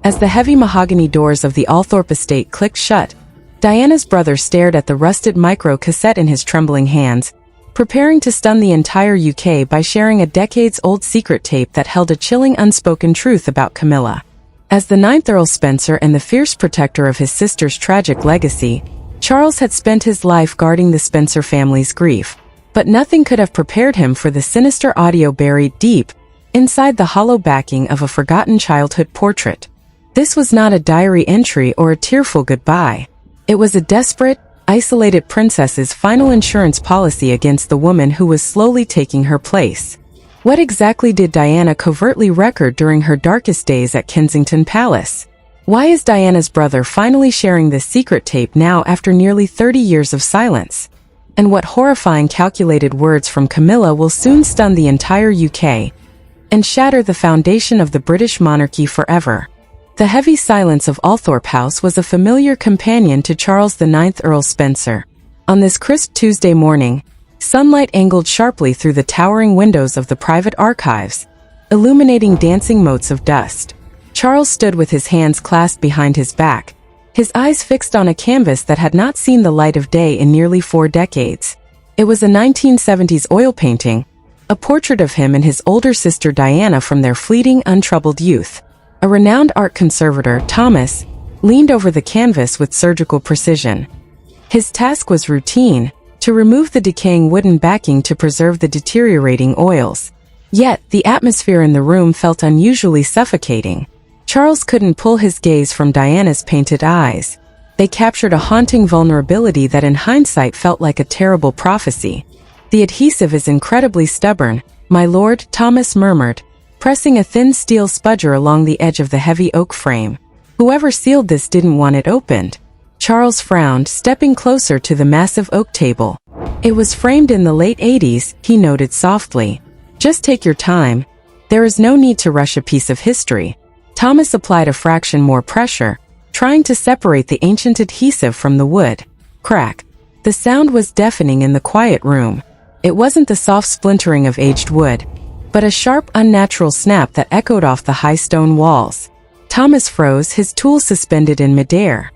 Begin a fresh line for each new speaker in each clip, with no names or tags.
As the heavy mahogany doors of the Althorpe estate clicked shut, Diana's brother stared at the rusted micro-cassette in his trembling hands, preparing to stun the entire UK by sharing a decades-old secret tape that held a chilling unspoken truth about Camilla. As the 9th Earl Spencer and the fierce protector of his sister's tragic legacy, Charles had spent his life guarding the Spencer family's grief, but nothing could have prepared him for the sinister audio buried deep inside the hollow backing of a forgotten childhood portrait. This was not a diary entry or a tearful goodbye. It was a desperate, isolated princess's final insurance policy against the woman who was slowly taking her place. What exactly did Diana covertly record during her darkest days at Kensington Palace? Why is Diana's brother finally sharing this secret tape now after nearly 30 years of silence? And what horrifying calculated words from Camilla will soon stun the entire UK and shatter the foundation of the British monarchy forever? The heavy silence of Althorpe House was a familiar companion to Charles IX Earl Spencer. On this crisp Tuesday morning, sunlight angled sharply through the towering windows of the private archives, illuminating dancing motes of dust. Charles stood with his hands clasped behind his back, his eyes fixed on a canvas that had not seen the light of day in nearly 4 decades. It was a 1970s oil painting, a portrait of him and his older sister Diana from their fleeting, untroubled youth. A renowned art conservator, Thomas, leaned over the canvas with surgical precision. His task was routine: to remove the decaying wooden backing to preserve the deteriorating oils. Yet, the atmosphere in the room felt unusually suffocating. Charles couldn't pull his gaze from Diana's painted eyes. They captured a haunting vulnerability that in hindsight felt like a terrible prophecy. "The adhesive is incredibly stubborn, my lord," Thomas murmured, pressing a thin steel spudger along the edge of the heavy oak frame. "Whoever sealed this didn't want it opened." Charles frowned, stepping closer to the massive oak table. "It was framed in the late 80s, he noted softly. "Just take your time. There is no need to rush a piece of history." Thomas applied a fraction more pressure, trying to separate the ancient adhesive from the wood. Crack. The sound was deafening in the quiet room. It wasn't the soft splintering of aged wood, but a sharp, unnatural snap that echoed off the high stone walls. Thomas froze, his tool suspended in midair.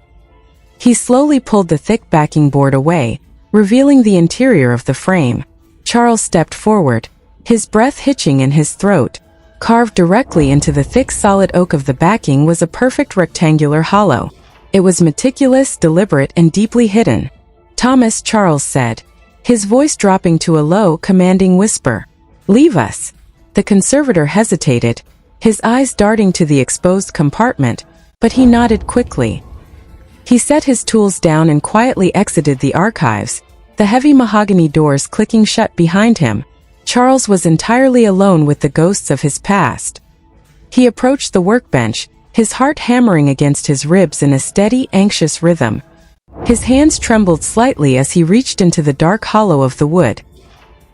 He slowly pulled the thick backing board away, revealing the interior of the frame. Charles stepped forward, his breath hitching in his throat. Carved directly into the thick solid oak of the backing was a perfect rectangular hollow. It was meticulous, deliberate, and deeply hidden. "Thomas," Charles said, his voice dropping to a low, commanding whisper. "Leave us." The conservator hesitated, his eyes darting to the exposed compartment, but he nodded quickly. He set his tools down and quietly exited the archives, the heavy mahogany doors clicking shut behind him. Charles was entirely alone with the ghosts of his past. He approached the workbench, his heart hammering against his ribs in a steady, anxious rhythm. His hands trembled slightly as he reached into the dark hollow of the wood.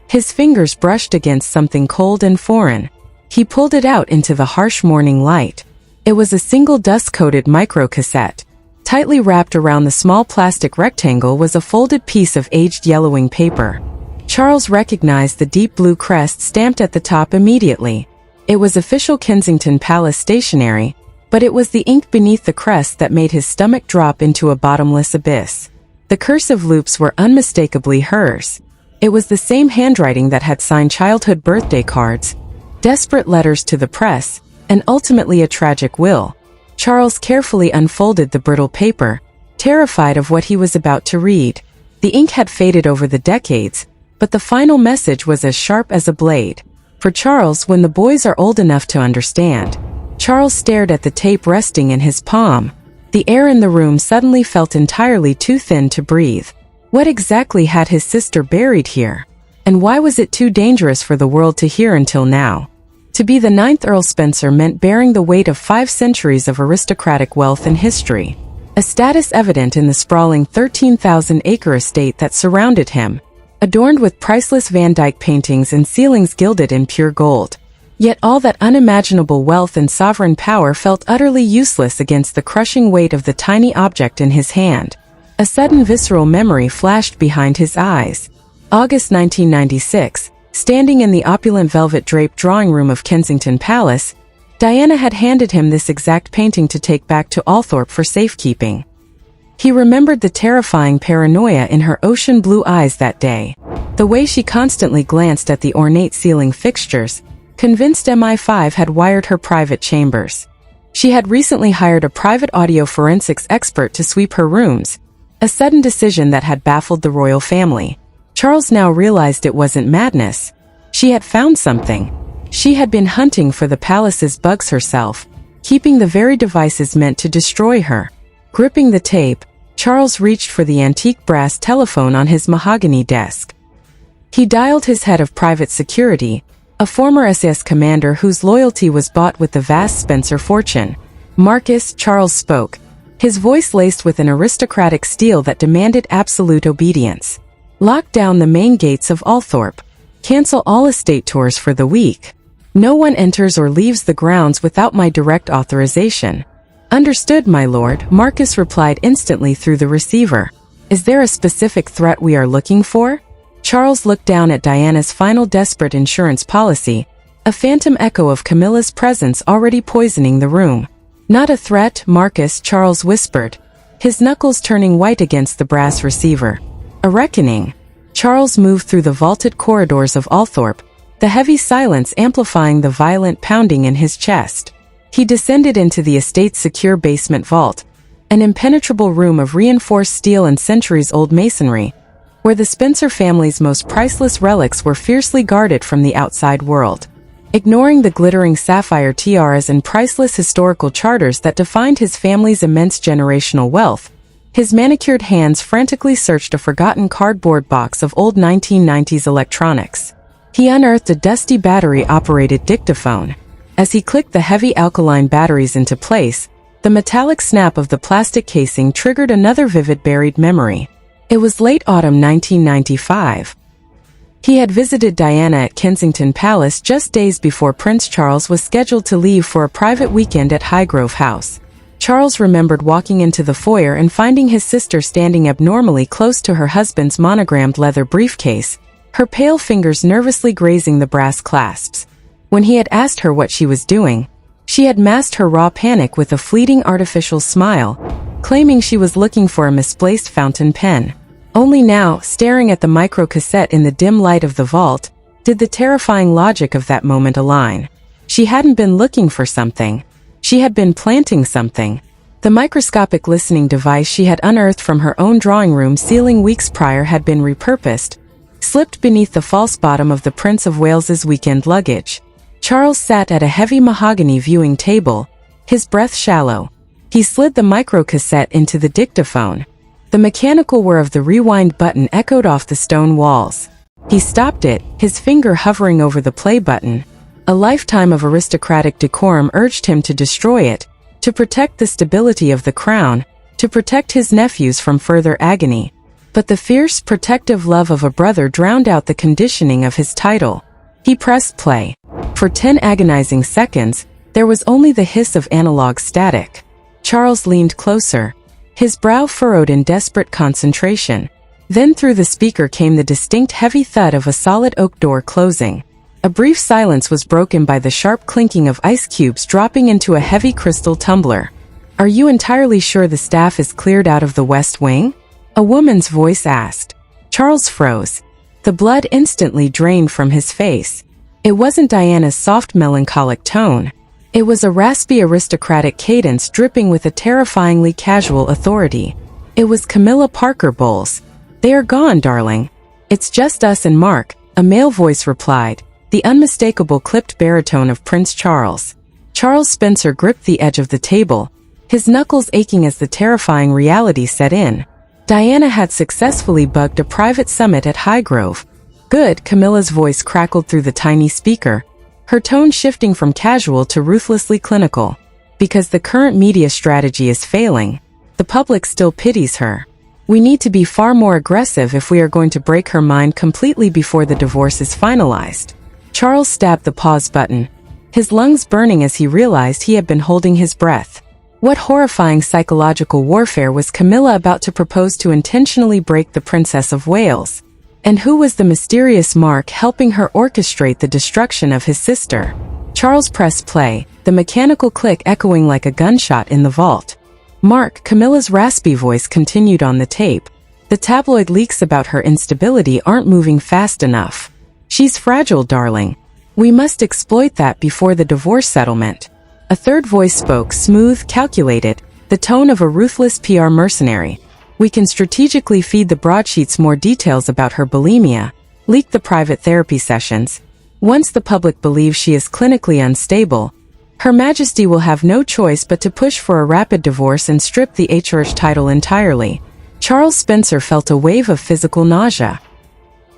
His fingers brushed against something cold and foreign. He pulled it out into the harsh morning light. It was a single dust-coated microcassette. Tightly wrapped around the small plastic rectangle was a folded piece of aged yellowing paper. Charles recognized the deep blue crest stamped at the top immediately. It was official Kensington Palace stationery, but it was the ink beneath the crest that made his stomach drop into a bottomless abyss. The cursive loops were unmistakably hers. It was the same handwriting that had signed childhood birthday cards, desperate letters to the press, and ultimately a tragic will. Charles carefully unfolded the brittle paper, terrified of what he was about to read. The ink had faded over the decades, but the final message was as sharp as a blade. For Charles, when the boys are old enough to understand. Charles stared at the tape resting in his palm. The air in the room suddenly felt entirely too thin to breathe. What exactly had his sister buried here? And why was it too dangerous for the world to hear until now? To be the 9th Earl Spencer meant bearing the weight of 5 centuries of aristocratic wealth and history. A status evident in the sprawling 13,000-acre estate that surrounded him, adorned with priceless Van Dyck paintings and ceilings gilded in pure gold. Yet all that unimaginable wealth and sovereign power felt utterly useless against the crushing weight of the tiny object in his hand. A sudden visceral memory flashed behind his eyes. August 1996, standing in the opulent velvet-draped drawing room of Kensington Palace, Diana had handed him this exact painting to take back to Althorpe for safekeeping. He remembered the terrifying paranoia in her ocean blue eyes that day, the way she constantly glanced at the ornate ceiling fixtures, convinced MI5 had wired her private chambers. She had recently hired a private audio forensics expert to sweep her rooms, a sudden decision that had baffled the royal family. Charles now realized it wasn't madness. She had found something. She had been hunting for the palace's bugs herself, keeping the very devices meant to destroy her. Gripping the tape, Charles reached for the antique brass telephone on his mahogany desk. He dialed his head of private security, a former SS commander whose loyalty was bought with the vast Spencer fortune. Marcus, Charles spoke, his voice laced with an aristocratic steel that demanded absolute obedience. Lock down the main gates of Althorpe. Cancel all estate tours for the week. No one enters or leaves the grounds without my direct authorization. Understood, my lord, Marcus replied instantly through the receiver. Is there a specific threat we are looking for? Charles looked down at Diana's final desperate insurance policy, a phantom echo of Camilla's presence already poisoning the room. Not a threat, Marcus, Charles whispered, his knuckles turning white against the brass receiver. A reckoning. Charles moved through the vaulted corridors of Althorpe, the heavy silence amplifying the violent pounding in his chest. He descended into the estate's secure basement vault, an impenetrable room of reinforced steel and centuries-old masonry, where the Spencer family's most priceless relics were fiercely guarded from the outside world. Ignoring the glittering sapphire tiaras and priceless historical charters that defined his family's immense generational wealth, his manicured hands frantically searched a forgotten cardboard box of old 1990s electronics. He unearthed a dusty battery-operated dictaphone. As he clicked the heavy alkaline batteries into place, the metallic snap of the plastic casing triggered another vivid buried memory. It was late autumn 1995. He had visited Diana at Kensington Palace just days before Prince Charles was scheduled to leave for a private weekend at Highgrove House. Charles remembered walking into the foyer and finding his sister standing abnormally close to her husband's monogrammed leather briefcase, her pale fingers nervously grazing the brass clasps. When he had asked her what she was doing, she had masked her raw panic with a fleeting artificial smile, claiming she was looking for a misplaced fountain pen. Only now, staring at the microcassette in the dim light of the vault, did the terrifying logic of that moment align. She hadn't been looking for something. She had been planting something. The microscopic listening device she had unearthed from her own drawing room ceiling weeks prior had been repurposed, slipped beneath the false bottom of the Prince of Wales's weekend luggage. Charles sat at a heavy mahogany viewing table, his breath shallow. He slid the microcassette into the dictaphone. The mechanical whir of the rewind button echoed off the stone walls. He stopped it, his finger hovering over the play button. A lifetime of aristocratic decorum urged him to destroy it, to protect the stability of the crown, to protect his nephews from further agony. But the fierce, protective love of a brother drowned out the conditioning of his title. He pressed play. For 10 agonizing seconds, there was only the hiss of analog static. Charles leaned closer, his brow furrowed in desperate concentration. Then through the speaker came the distinct heavy thud of a solid oak door closing. A brief silence was broken by the sharp clinking of ice cubes dropping into a heavy crystal tumbler. "Are you entirely sure the staff is cleared out of the West Wing?" a woman's voice asked. Charles froze. The blood instantly drained from his face. It wasn't Diana's soft melancholic tone. It was a raspy aristocratic cadence dripping with a terrifyingly casual authority. It was Camilla Parker Bowles. "They are gone, darling. It's just us and Mark," a male voice replied, the unmistakable clipped baritone of Prince Charles. Charles Spencer gripped the edge of the table, his knuckles aching as the terrifying reality set in. Diana had successfully bugged a private summit at Highgrove. "Good," Camilla's voice crackled through the tiny speaker, her tone shifting from casual to ruthlessly clinical. "Because the current media strategy is failing. The public still pities her. We need to be far more aggressive if we are going to break her mind completely before the divorce is finalized." Charles stabbed the pause button, his lungs burning as he realized he had been holding his breath. What horrifying psychological warfare was Camilla about to propose to intentionally break the Princess of Wales? And who was the mysterious Mark helping her orchestrate the destruction of his sister? Charles pressed play, the mechanical click echoing like a gunshot in the vault. Mark, Camilla's raspy voice continued on the tape. The tabloid leaks about her instability aren't moving fast enough. She's fragile, darling. We must exploit that before the divorce settlement. A third voice spoke, smooth, calculated, the tone of a ruthless PR mercenary. We can strategically feed the broadsheets more details about her bulimia, leak the private therapy sessions. Once the public believes she is clinically unstable, Her Majesty will have no choice but to push for a rapid divorce and strip the HRH title entirely. Charles Spencer felt a wave of physical nausea.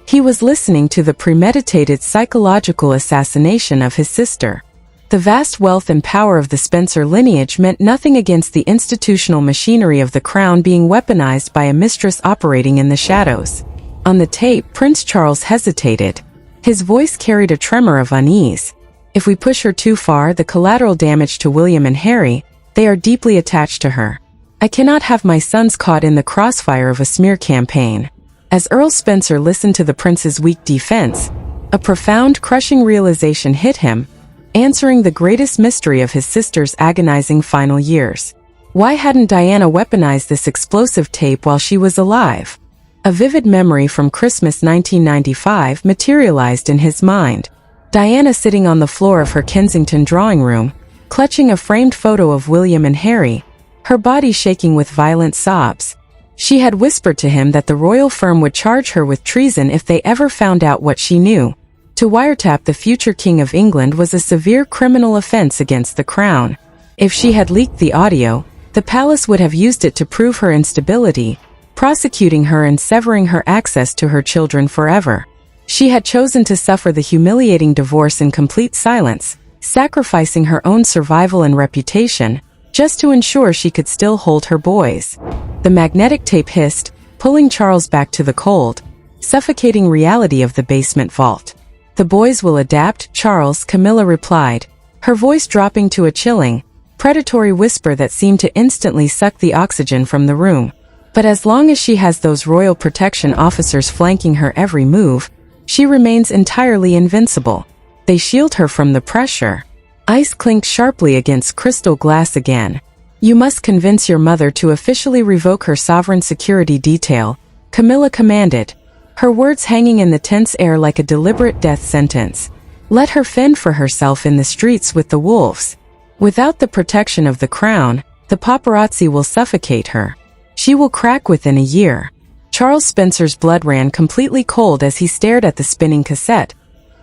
He was listening to the premeditated psychological assassination of his sister. The vast wealth and power of the Spencer lineage meant nothing against the institutional machinery of the crown being weaponized by a mistress operating in the shadows. On the tape, Prince Charles hesitated. His voice carried a tremor of unease. If we push her too far, the collateral damage to William and Harry, they are deeply attached to her. I cannot have my sons caught in the crossfire of a smear campaign. As Earl Spencer listened to the prince's weak defense, a profound, crushing realization hit him, answering the greatest mystery of his sister's agonizing final years. Why hadn't Diana weaponized this explosive tape while she was alive? A vivid memory from Christmas 1995 materialized in his mind. Diana sitting on the floor of her Kensington drawing room, clutching a framed photo of William and Harry, her body shaking with violent sobs. She had whispered to him that the royal firm would charge her with treason if they ever found out what she knew. To wiretap the future King of England was a severe criminal offense against the crown. If she had leaked the audio, the palace would have used it to prove her instability, prosecuting her and severing her access to her children forever. She had chosen to suffer the humiliating divorce in complete silence, sacrificing her own survival and reputation, just to ensure she could still hold her boys. The magnetic tape hissed, pulling Charles back to the cold, suffocating reality of the basement vault. The boys will adapt, Charles, Camilla replied, her voice dropping to a chilling, predatory whisper that seemed to instantly suck the oxygen from the room. But as long as she has those royal protection officers flanking her every move, she remains entirely invincible. They shield her from the pressure. Ice clinked sharply against crystal glass again. You must convince your mother to officially revoke her sovereign security detail, Camilla commanded, her words hanging in the tense air like a deliberate death sentence. Let her fend for herself in the streets with the wolves. Without the protection of the crown, the paparazzi will suffocate her. She will crack within a year. Charles Spencer's blood ran completely cold as he stared at the spinning cassette,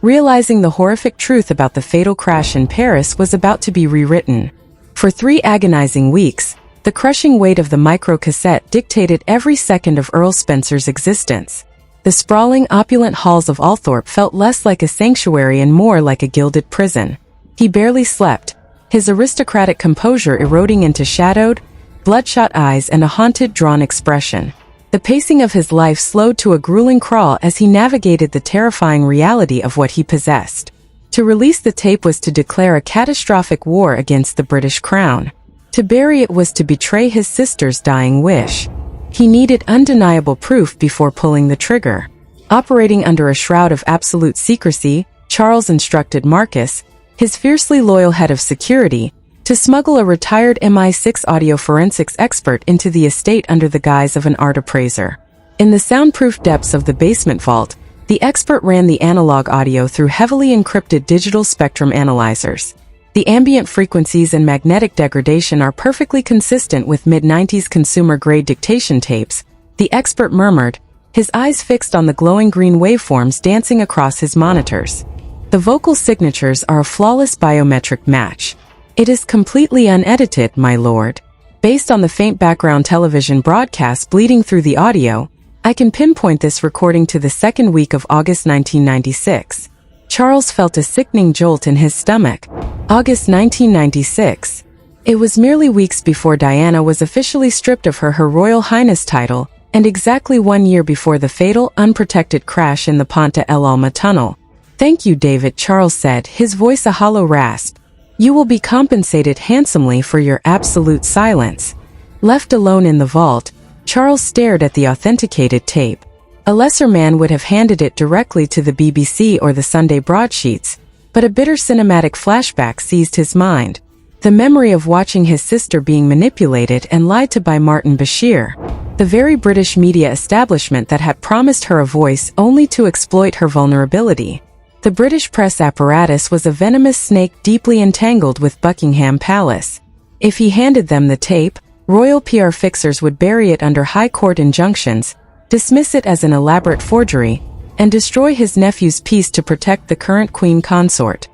realizing the horrific truth about the fatal crash in Paris was about to be rewritten. For 3 agonizing weeks, the crushing weight of the micro-cassette dictated every second of Earl Spencer's existence. The sprawling, opulent halls of Althorpe felt less like a sanctuary and more like a gilded prison. He barely slept, his aristocratic composure eroding into shadowed, bloodshot eyes and a haunted, drawn expression. The pacing of his life slowed to a grueling crawl as he navigated the terrifying reality of what he possessed. To release the tape was to declare a catastrophic war against the British crown. To bury it was to betray his sister's dying wish. He needed undeniable proof before pulling the trigger. Operating under a shroud of absolute secrecy, Charles instructed Marcus, his fiercely loyal head of security, to smuggle a retired MI6 audio forensics expert into the estate under the guise of an art appraiser. In the soundproof depths of the basement vault, the expert ran the analog audio through heavily encrypted digital spectrum analyzers. The ambient frequencies and magnetic degradation are perfectly consistent with mid-90s consumer-grade dictation tapes, the expert murmured, his eyes fixed on the glowing green waveforms dancing across his monitors. The vocal signatures are a flawless biometric match. It is completely unedited, my lord. Based on the faint background television broadcast bleeding through the audio, I can pinpoint this recording to the second week of August 1996. Charles felt a sickening jolt in his stomach. August 1996. It was merely weeks before Diana was officially stripped of her Royal Highness title, and exactly 1 year before the fatal, unprotected crash in the Ponte El Alma tunnel. Thank you, David, Charles said, his voice a hollow rasp. You will be compensated handsomely for your absolute silence. Left alone in the vault, Charles stared at the authenticated tape. A lesser man would have handed it directly to the BBC or the Sunday broadsheets, but a bitter cinematic flashback seized his mind. The memory of watching his sister being manipulated and lied to by Martin Bashir, the very British media establishment that had promised her a voice only to exploit her vulnerability. The British press apparatus was a venomous snake deeply entangled with Buckingham Palace. If he handed them the tape, royal PR fixers would bury it under high court injunctions, dismiss it as an elaborate forgery, and destroy his nephew's peace to protect the current queen consort.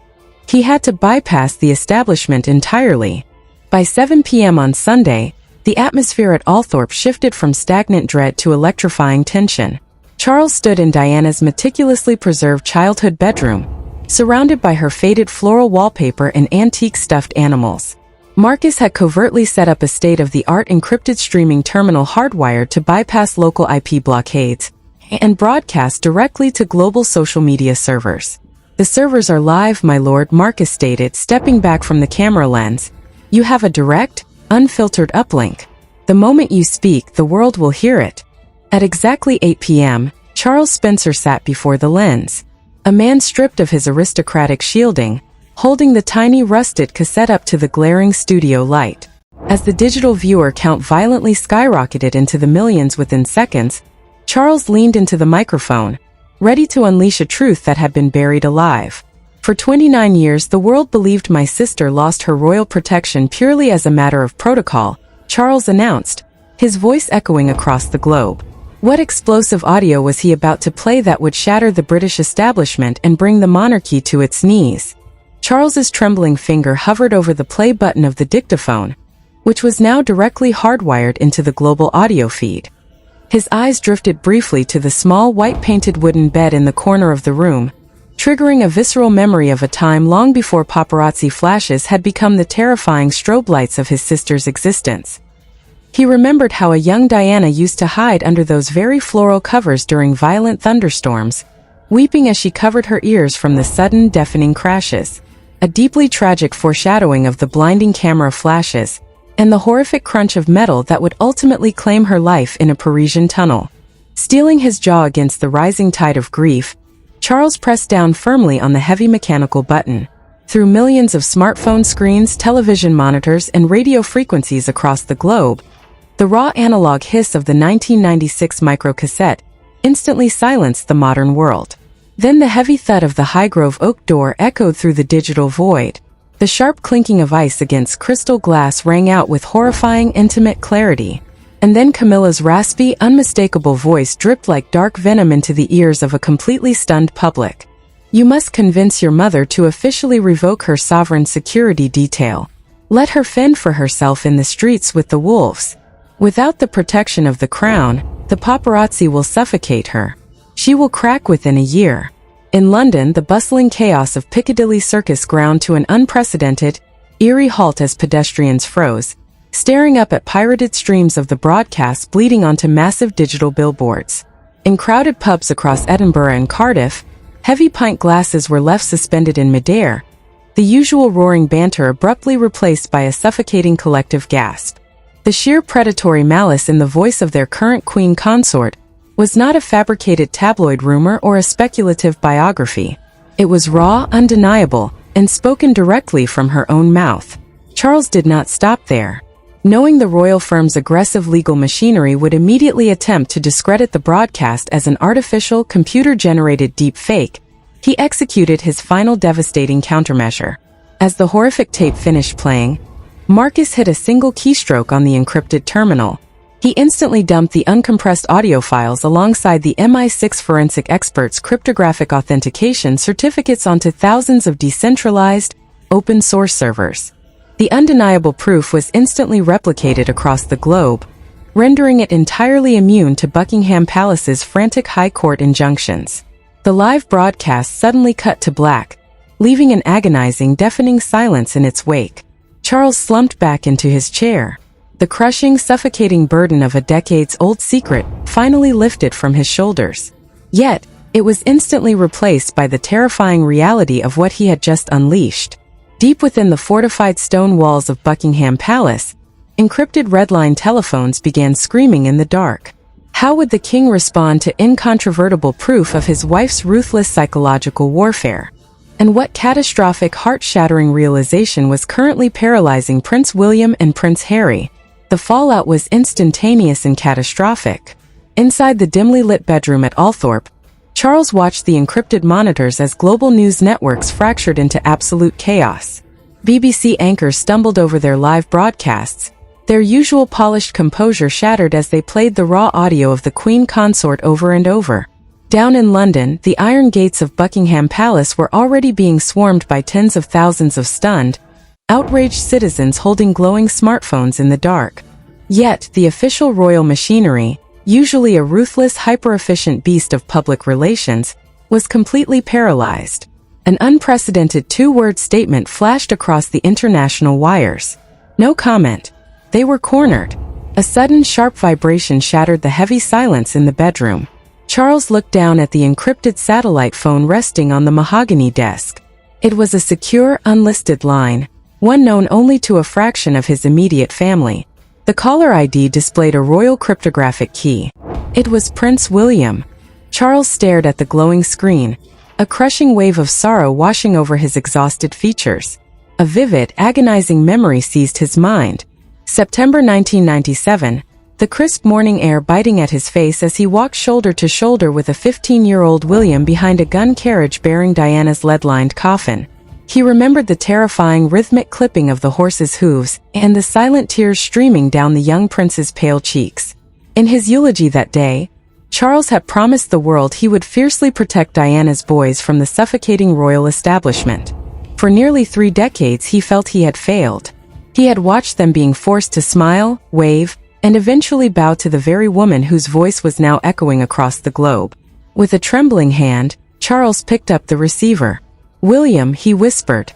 He had to bypass the establishment entirely. By 7 p.m. on Sunday, the atmosphere at Althorp shifted from stagnant dread to electrifying tension. Charles stood in Diana's meticulously preserved childhood bedroom, surrounded by her faded floral wallpaper and antique stuffed animals. Marcus had covertly set up a state-of-the-art encrypted streaming terminal hardwired to bypass local IP blockades and broadcast directly to global social media servers. "The servers are live, my lord," Marcus stated, stepping back from the camera lens. "You have a direct, unfiltered uplink. The moment you speak, the world will hear it." At exactly 8 p.m., Charles Spencer sat before the lens. A man stripped of his aristocratic shielding, holding the tiny rusted cassette up to the glaring studio light. As the digital viewer count violently skyrocketed into the millions within seconds, Charles leaned into the microphone, ready to unleash a truth that had been buried alive. "For 29 years, the world believed my sister lost her royal protection purely as a matter of protocol," Charles announced, his voice echoing across the globe. What explosive audio was he about to play that would shatter the British establishment and bring the monarchy to its knees? Charles's trembling finger hovered over the play button of the dictaphone, which was now directly hardwired into the global audio feed. His eyes drifted briefly to the small white-painted wooden bed in the corner of the room, triggering a visceral memory of a time long before paparazzi flashes had become the terrifying strobe lights of his sister's existence. He remembered how a young Diana used to hide under those very floral covers during violent thunderstorms, weeping as she covered her ears from the sudden, deafening crashes. A deeply tragic foreshadowing of the blinding camera flashes and the horrific crunch of metal that would ultimately claim her life in a Parisian tunnel. Steeling his jaw against the rising tide of grief, Charles pressed down firmly on the heavy mechanical button. Through millions of smartphone screens, television monitors, and radio frequencies across the globe, the raw analog hiss of the 1996 microcassette instantly silenced the modern world. Then the heavy thud of the Highgrove oak door echoed through the digital void. The sharp clinking of ice against crystal glass rang out with horrifying, intimate clarity. And then Camilla's raspy, unmistakable voice dripped like dark venom into the ears of a completely stunned public. "You must convince your mother to officially revoke her sovereign security detail. Let her fend for herself in the streets with the wolves. Without the protection of the crown, the paparazzi will suffocate her. She will crack within a year." In London, the bustling chaos of Piccadilly Circus ground to an unprecedented, eerie halt as pedestrians froze, staring up at pirated streams of the broadcast bleeding onto massive digital billboards. In crowded pubs across Edinburgh and Cardiff, heavy pint glasses were left suspended in midair, the usual roaring banter abruptly replaced by a suffocating collective gasp. The sheer predatory malice in the voice of their current queen consort was not a fabricated tabloid rumor or a speculative biography. It was raw, undeniable, and spoken directly from her own mouth. Charles did not stop there. Knowing the royal firm's aggressive legal machinery would immediately attempt to discredit the broadcast as an artificial, computer-generated deep fake, he executed his final devastating countermeasure. As the horrific tape finished playing, Marcus hit a single keystroke on the encrypted terminal. He instantly dumped the uncompressed audio files alongside the MI6 forensic experts' cryptographic authentication certificates onto thousands of decentralized, open-source servers. The undeniable proof was instantly replicated across the globe, rendering it entirely immune to Buckingham Palace's frantic high court injunctions. The live broadcast suddenly cut to black, leaving an agonizing, deafening silence in its wake. Charles slumped back into his chair. The crushing, suffocating burden of a decades-old secret finally lifted from his shoulders. Yet, it was instantly replaced by the terrifying reality of what he had just unleashed. Deep within the fortified stone walls of Buckingham Palace, encrypted red-line telephones began screaming in the dark. How would the king respond to incontrovertible proof of his wife's ruthless psychological warfare? And what catastrophic, heart-shattering realization was currently paralyzing Prince William and Prince Harry? The fallout was instantaneous and catastrophic. Inside the dimly lit bedroom at Althorpe, Charles watched the encrypted monitors as global news networks fractured into absolute chaos. BBC anchors stumbled over their live broadcasts, their usual polished composure shattered as they played the raw audio of the Queen consort over and over. Down in London, the iron gates of Buckingham Palace were already being swarmed by tens of thousands of stunned, outraged citizens holding glowing smartphones in the dark. Yet, the official royal machinery, usually a ruthless, hyper-efficient beast of public relations, was completely paralyzed. An unprecedented two-word statement flashed across the international wires. No comment. They were cornered. A sudden, sharp vibration shattered the heavy silence in the bedroom. Charles looked down at the encrypted satellite phone resting on the mahogany desk. It was a secure, unlisted line, one known only to a fraction of his immediate family. The caller ID displayed a royal cryptographic key. It was Prince William. Charles stared at the glowing screen, a crushing wave of sorrow washing over his exhausted features. A vivid, agonizing memory seized his mind. September 1997, the crisp morning air biting at his face as he walked shoulder to shoulder with a 15-year-old William behind a gun carriage bearing Diana's lead-lined coffin. He remembered the terrifying rhythmic clipping of the horse's hooves and the silent tears streaming down the young prince's pale cheeks. In his eulogy that day, Charles had promised the world he would fiercely protect Diana's boys from the suffocating royal establishment. For nearly 3 decades he felt he had failed. He had watched them being forced to smile, wave, and eventually bow to the very woman whose voice was now echoing across the globe. With a trembling hand, Charles picked up the receiver. "William," he whispered,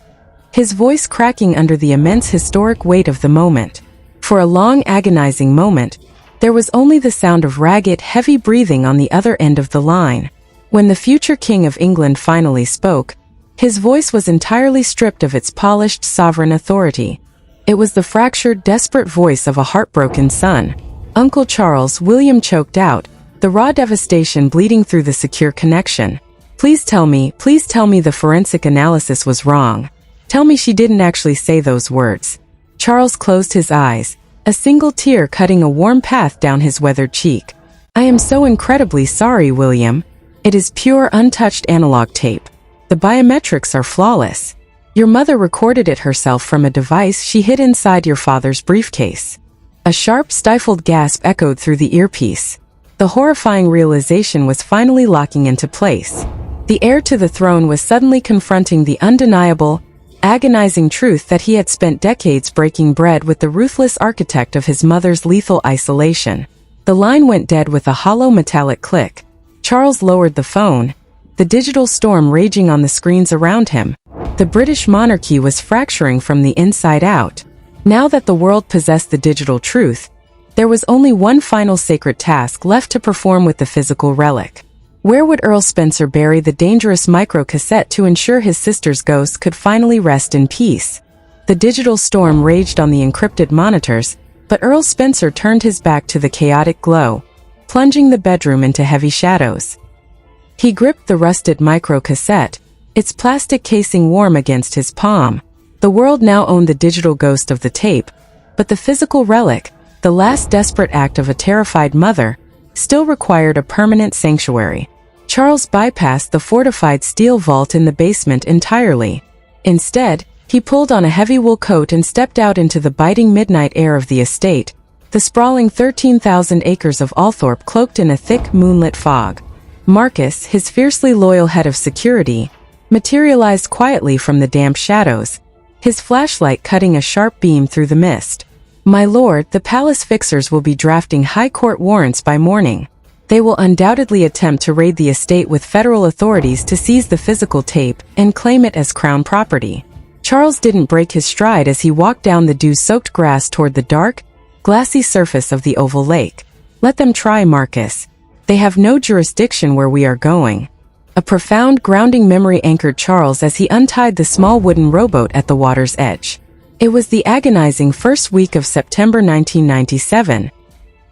his voice cracking under the immense historic weight of the moment. For a long, agonizing moment, there was only the sound of ragged, heavy breathing on the other end of the line. When the future King of England finally spoke, his voice was entirely stripped of its polished, sovereign authority. It was the fractured, desperate voice of a heartbroken son. "Uncle Charles," William choked out, the raw devastation bleeding through the secure connection. Please tell me the forensic analysis was wrong. Tell me she didn't actually say those words." Charles closed his eyes, a single tear cutting a warm path down his weathered cheek. "I am so incredibly sorry, William. It is pure, untouched analog tape. The biometrics are flawless. Your mother recorded it herself from a device she hid inside your father's briefcase." A sharp, stifled gasp echoed through the earpiece. The horrifying realization was finally locking into place. The heir to the throne was suddenly confronting the undeniable, agonizing truth that he had spent decades breaking bread with the ruthless architect of his mother's lethal isolation. The line went dead with a hollow metallic click. Charles lowered the phone, the digital storm raging on the screens around him. The British monarchy was fracturing from the inside out. Now that the world possessed the digital truth, there was only one final sacred task left to perform with the physical relic. Where would Earl Spencer bury the dangerous micro-cassette to ensure his sister's ghost could finally rest in peace? The digital storm raged on the encrypted monitors, but Earl Spencer turned his back to the chaotic glow, plunging the bedroom into heavy shadows. He gripped the rusted micro-cassette, its plastic casing warm against his palm. The world now owned the digital ghost of the tape, but the physical relic, the last desperate act of a terrified mother, still required a permanent sanctuary. Charles bypassed the fortified steel vault in the basement entirely. Instead, he pulled on a heavy wool coat and stepped out into the biting midnight air of the estate, the sprawling 13,000 acres of Althorpe cloaked in a thick, moonlit fog. Marcus, his fiercely loyal head of security, materialized quietly from the damp shadows, his flashlight cutting a sharp beam through the mist. "My lord, the palace fixers will be drafting high court warrants by morning. They will undoubtedly attempt to raid the estate with federal authorities to seize the physical tape and claim it as crown property." Charles didn't break his stride as he walked down the dew-soaked grass toward the dark, glassy surface of the oval lake. "Let them try, Marcus. They have no jurisdiction where we are going." A profound, grounding memory anchored Charles as he untied the small wooden rowboat at the water's edge. It was the agonizing first week of September 1997.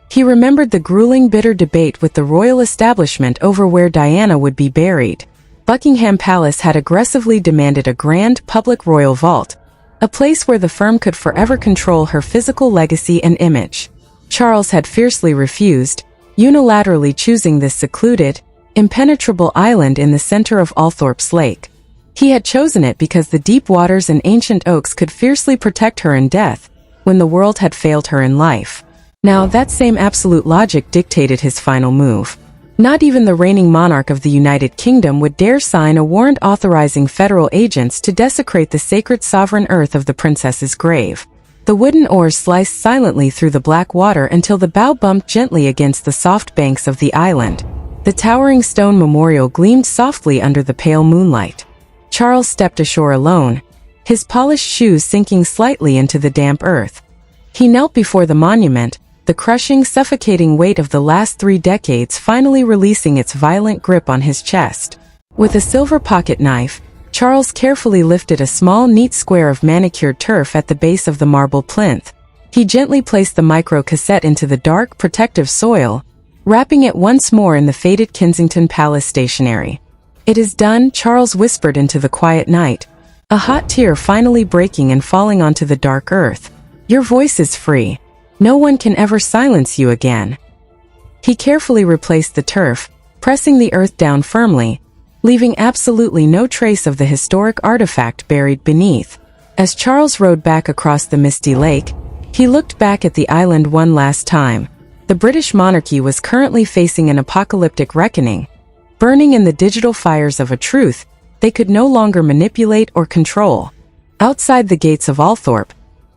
He remembered the grueling, bitter debate with the royal establishment over where Diana would be buried. Buckingham Palace had aggressively demanded a grand, public royal vault, a place where the firm could forever control her physical legacy and image. Charles had fiercely refused, unilaterally choosing this secluded, impenetrable island in the center of Althorp's Lake. He had chosen it because the deep waters and ancient oaks could fiercely protect her in death, when the world had failed her in life. Now, that same absolute logic dictated his final move. Not even the reigning monarch of the United Kingdom would dare sign a warrant authorizing federal agents to desecrate the sacred sovereign earth of the princess's grave. The wooden oars sliced silently through the black water until the bow bumped gently against the soft banks of the island. The towering stone memorial gleamed softly under the pale moonlight. Charles stepped ashore alone, his polished shoes sinking slightly into the damp earth. He knelt before the monument, the crushing, suffocating weight of the last 3 decades finally releasing its violent grip on his chest. With a silver pocket knife, Charles carefully lifted a small, neat square of manicured turf at the base of the marble plinth. He gently placed the micro-cassette into the dark, protective soil, wrapping it once more in the faded Kensington Palace stationery. "It is done," Charles whispered into the quiet night, a hot tear finally breaking and falling onto the dark earth. "Your voice is free. No one can ever silence you again." He carefully replaced the turf, pressing the earth down firmly, leaving absolutely no trace of the historic artifact buried beneath. As Charles rowed back across the misty lake, he looked back at the island one last time. The British monarchy was currently facing an apocalyptic reckoning. Burning in the digital fires of a truth they could no longer manipulate or control. Outside the gates of Althorp,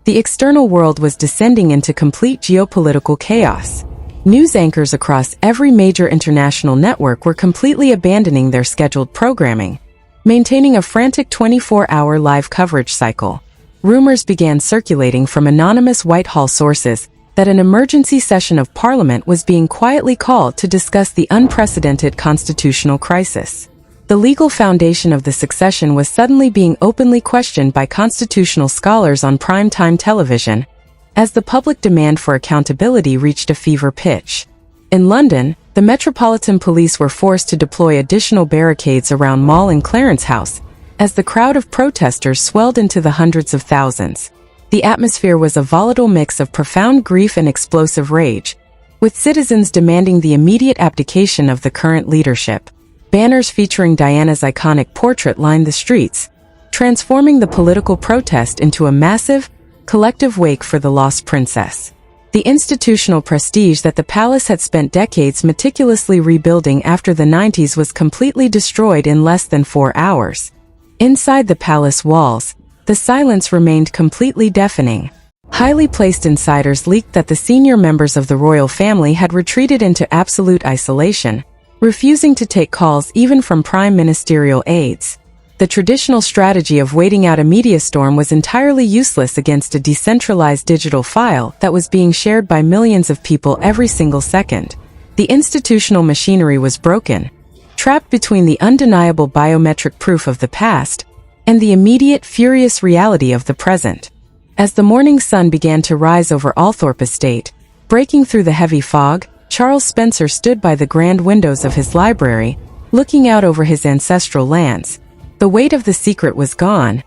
the external world was descending into complete geopolitical chaos. News anchors across every major international network were completely abandoning their scheduled programming, maintaining a frantic 24-hour live coverage cycle. Rumors began circulating from anonymous Whitehall sources that an emergency session of Parliament was being quietly called to discuss the unprecedented constitutional crisis. The legal foundation of the succession was suddenly being openly questioned by constitutional scholars on prime-time television, as the public demand for accountability reached a fever pitch. In London, the Metropolitan Police were forced to deploy additional barricades around Mall and Clarence House, as the crowd of protesters swelled into the hundreds of thousands. The atmosphere was a volatile mix of profound grief and explosive rage, with citizens demanding the immediate abdication of the current leadership. Banners featuring Diana's iconic portrait lined the streets, transforming the political protest into a massive, collective wake for the lost princess. The institutional prestige that the palace had spent decades meticulously rebuilding after the 90s was completely destroyed in less than 4 hours. Inside the palace walls, the silence remained completely deafening. Highly placed insiders leaked that the senior members of the royal family had retreated into absolute isolation, refusing to take calls even from prime ministerial aides. The traditional strategy of waiting out a media storm was entirely useless against a decentralized digital file that was being shared by millions of people every single second. The institutional machinery was broken, trapped between the undeniable biometric proof of the past and the immediate, furious reality of the present. As the morning sun began to rise over Althorp Estate, breaking through the heavy fog, Charles Spencer stood by the grand windows of his library, looking out over his ancestral lands. The weight of the secret was gone,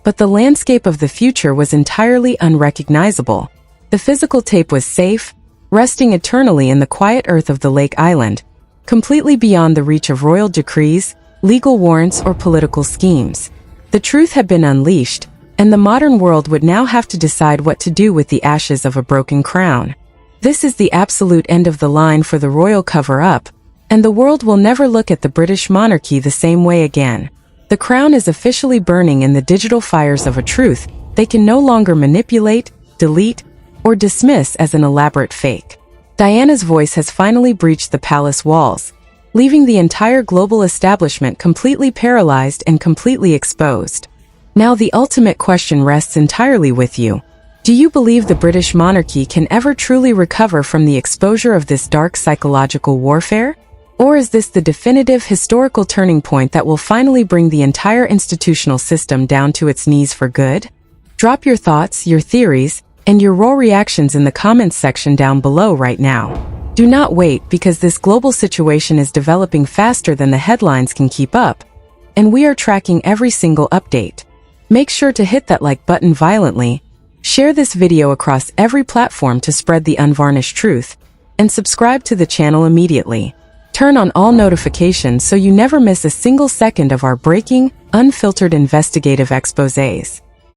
but the landscape of the future was entirely unrecognizable. The physical tape was safe, resting eternally in the quiet earth of the Lake Island, completely beyond the reach of royal decrees, legal warrants, or political schemes. The truth had been unleashed, and the modern world would now have to decide what to do with the ashes of a broken crown. This is the absolute end of the line for the royal cover-up, and the world will never look at the British monarchy the same way again. The crown is officially burning in the digital fires of a truth they can no longer manipulate, delete, or dismiss as an elaborate fake. Diana's voice has finally breached the palace walls, leaving the entire global establishment completely paralyzed and completely exposed. Now the ultimate question rests entirely with you. Do you believe the British monarchy can ever truly recover from the exposure of this dark psychological warfare? Or is this the definitive historical turning point that will finally bring the entire institutional system down to its knees for good? Drop your thoughts, your theories, and your raw reactions in the comments section down below right now. Do not wait, because this global situation is developing faster than the headlines can keep up, and we are tracking every single update. Make sure to hit that like button violently, share this video across every platform to spread the unvarnished truth, and subscribe to the channel immediately. Turn on all notifications so you never miss a single second of our breaking, unfiltered investigative exposés.